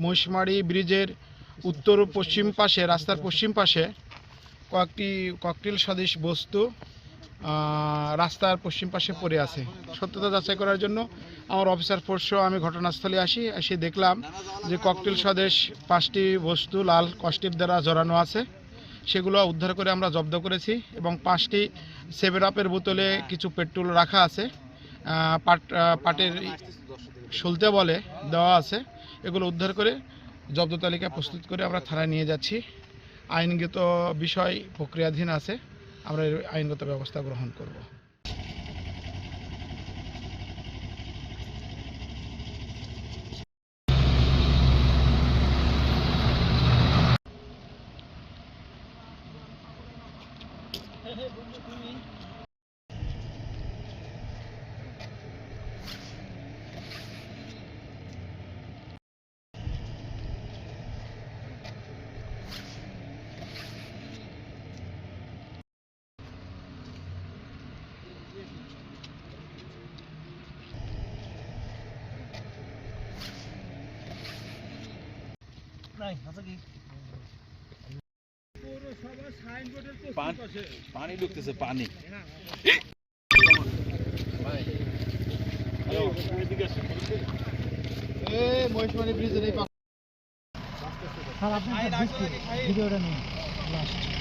মহিষমারি ব্রিজের উত্তর পশ্চিম পাশে, রাস্তার পশ্চিম পাশে কয়েকটি ককটেল সদৃশ বস্তু রাস্তার পশ্চিম পাশে পড়ে আছে। সত্যতা যাচাই করার জন্য আমার অফিসার ফোর্সও আমি ঘটনাস্থলে এসে দেখলাম যে ককটেল সদৃশ 5টি বস্তু লাল কস্টিপ দ্বারা জড়ানো আছে। সেগুলো উদ্ধার করে আমরা জব্দ করেছি এবং 5টি 7-আপের বোতলে কিছু পেট্রোল রাখা আছে, পাটের সলতে বলে দেওয়া আছে। এগুলো উদ্ধার করে জব্দ তালিকা প্রস্তুত করে আমরা থানায় নিয়ে যাচ্ছি। আইনগত বিষয় প্রক্রিয়াধীন আছে, আমরা আইনগত ব্যবস্থা গ্রহণ করব। পানি ঢুকতেছে, পানি। মহিষমারি ব্রিজের এই ভিডিওটা নেই লাস্ট।